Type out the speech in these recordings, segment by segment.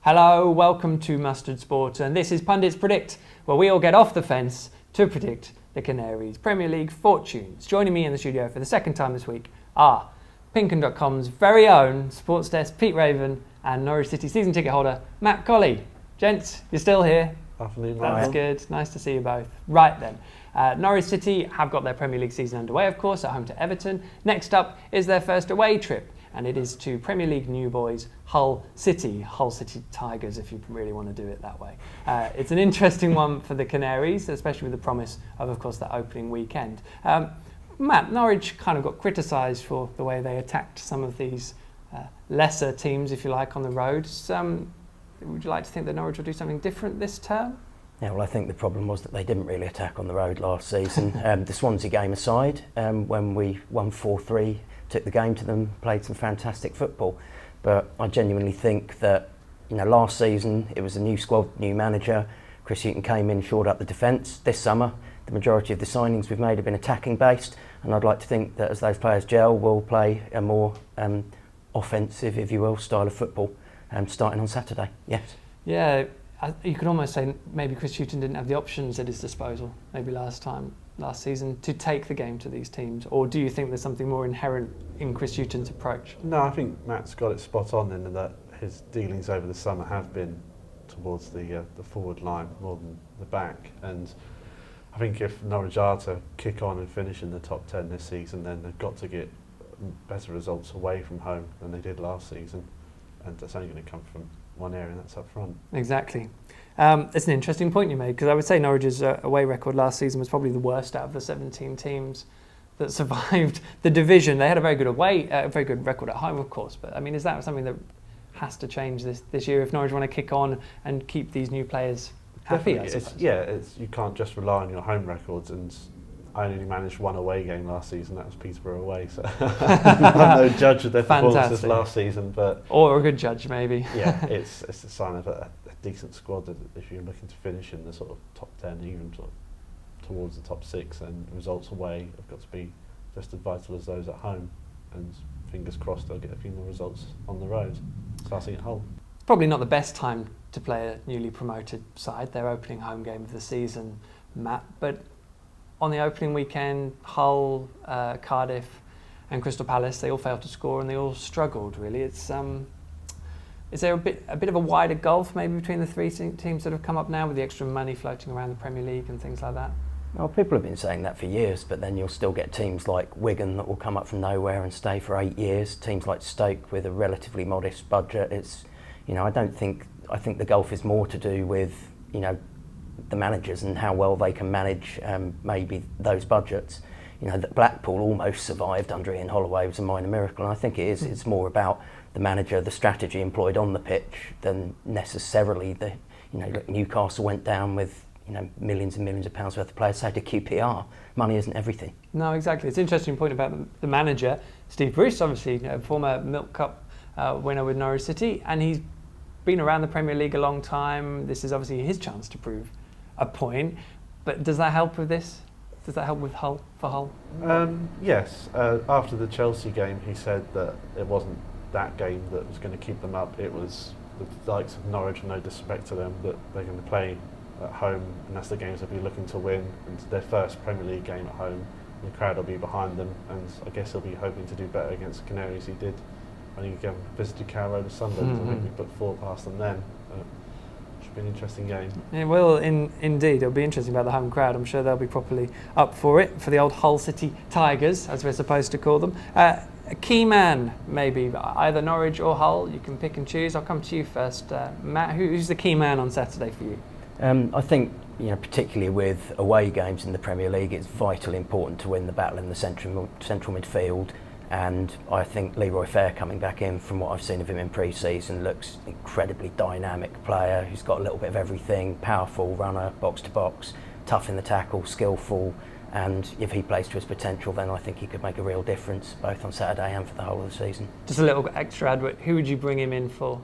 Hello, welcome to Mustard Sport, and this is Pundits Predict, where we all get off the fence to predict the Canaries' Premier League fortunes. Joining me in the studio for the second time this week are Pinkham.com's very own sports desk Pete Raven and Norwich City season ticket holder Matt Colley. Gents, you're still here. Afternoon, That's good. Nice to see you both. Right then. Norwich City have got their Premier League season underway, of course, at home to Everton. Next up is their first away trip, and it is to Premier League new boys Hull City Tigers, if you really want to do it that way. It's an interesting one for the Canaries, especially with the promise of course, that opening weekend. Matt, Norwich kind of got criticised for the way they attacked some of these lesser teams, if you like, on the road. Would you like to think that Norwich will do something different this term? Yeah, well, I think the problem was that they didn't really attack on the road last season. The Swansea game aside, when we won 4-3, took the game to them, played some fantastic football. But I genuinely think that, last season it was a new squad, new manager. Chris Hughton came in, shored up the defence. This summer, the majority of the signings we've made have been attacking based, and I'd like to think that as those players gel, we'll play a more offensive, if you will, style of football, starting on Saturday. Yes. Yeah. You could almost say maybe Chris Hughton didn't have the options at his disposal, maybe last season, to take the game to these teams. Or do you think there's something more inherent in Chris Hughton's approach? No, I think Matt's got it spot on in that his dealings over the summer have been towards the forward line more than the back. And I think if Norwich are to kick on and finish in the top 10 this season, then they've got to get better results away from home than they did last season. And that's only going to come from one area, and that's up front. Exactly. It's an interesting point you made, because I would say Norwich's away record last season was probably the worst out of the 17 teams that survived the division. They had a very good record at home, of course. But I mean, is that something that has to change this year if Norwich want to kick on and keep these new players happy? I suppose. You can't just rely on your home records, and I only managed one away game last season. That was Peterborough away, so I'm no judge of their performances last season. Or a good judge, maybe. Yeah, it's a sign of a decent squad if you're looking to finish in the sort of top 10, even sort of towards the top 6, and results away have got to be just as vital as those at home. And fingers crossed they'll get a few more results on the road, starting at Hull. It's probably not the best time to play a newly promoted side, their opening home game of the season, Matt, but on the opening weekend, Hull, Cardiff and Crystal Palace, they all failed to score and they all struggled, really. Is there a bit of a wider gulf maybe between the three teams that have come up now with the extra money floating around the Premier League and things like that? Well, people have been saying that for years, but then you'll still get teams like Wigan that will come up from nowhere and stay for 8 years. Teams like Stoke with a relatively modest budget. I think the gulf is more to do with, the managers and how well they can manage maybe those budgets. That Blackpool almost survived under Ian Holloway was a minor miracle, and I think it's more about the manager, the strategy employed on the pitch than necessarily Newcastle went down with millions and millions of pounds worth of players. So did QPR. Money isn't everything. No, exactly. It's an interesting point about the manager, Steve Bruce, obviously a former Milk Cup winner with Norwich City, and he's been around the Premier League a long time. This is obviously his chance to prove a point, but does that help with this? Does that help with Hull? Yes. After the Chelsea game, he said that it wasn't that game that was going to keep them up. It was the likes of Norwich, no disrespect to them, that they're going to play at home, and that's the games they'll be looking to win. And their first Premier League game at home, the crowd will be behind them, and I guess he'll be hoping to do better against the Canaries. He did when he visited Carrow Road to Sunderland. I think we put 4 past them then. Be an interesting game. It will indeed. It'll be interesting about the home crowd. I'm sure they'll be properly up for it, for the old Hull City Tigers, as we're supposed to call them. A key man, maybe, either Norwich or Hull. You can pick and choose. I'll come to you first. Matt, who's the key man on Saturday for you? I think, particularly with away games in the Premier League, it's vitally important to win the battle in the central midfield. And I think Leroy Fair coming back in, from what I've seen of him in pre-season, looks incredibly dynamic player who's got a little bit of everything, powerful runner, box to box, tough in the tackle, skillful, and if he plays to his potential, then I think he could make a real difference both on Saturday and for the whole of the season. Just a little extra advert, who would you bring him in for?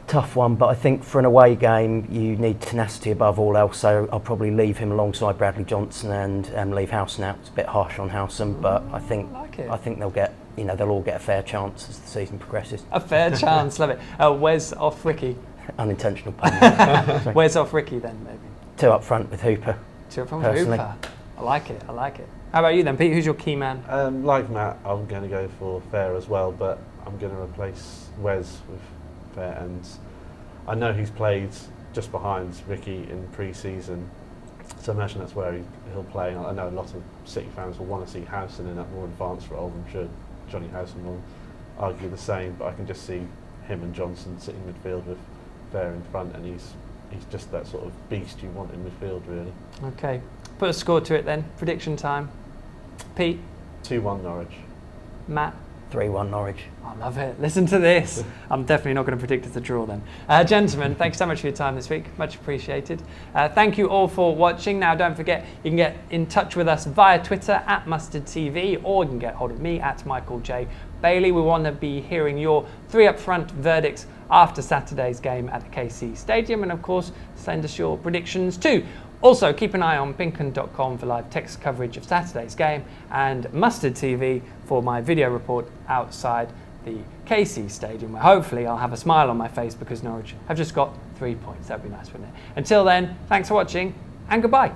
Tough one, but I think for an away game you need tenacity above all else, so I'll probably leave him alongside Bradley Johnson and leave Howson out. It's a bit harsh on Howson, but I think like it. I think they'll get, they'll all get a fair chance as the season progresses. A fair chance, love it. Where's off Ricky? Unintentional pun. Where's off Ricky then, maybe? 2 up front with Hooper. 2 up front with Hooper. I like it. How about you then, Pete? Who's your key man? Like Matt, I'm going to go for Fair as well, but I'm going to replace Wes with Fair, and I know he's played just behind Ricky in pre-season, so I imagine that's where he'll play. I know a lot of City fans will want to see Howson in that more advanced role. I'm sure Johnny Howson will argue the same, but I can just see him and Johnson sitting midfield with Fair in front, and he's just that sort of beast you want in midfield, really. Okay, put a score to it then. Prediction time. Pete? 2-1 Norwich. Matt? 3-1 Norwich. I love it. Listen to this. I'm definitely not going to predict it's a draw then. Gentlemen, thanks so much for your time this week. Much appreciated. Thank you all for watching. Now, don't forget, you can get in touch with us via Twitter @MustardTV, or you can get hold of me @Michael J. Bailey. We want to be hearing your 3 up front verdicts after Saturday's game at the KC Stadium, and of course, send us your predictions too. Also, keep an eye on pinkun.com for live text coverage of Saturday's game, and Mustard TV for my video report outside the KC Stadium, where hopefully I'll have a smile on my face because Norwich have just got 3 points. That'd be nice, wouldn't it? Until then, thanks for watching, and goodbye.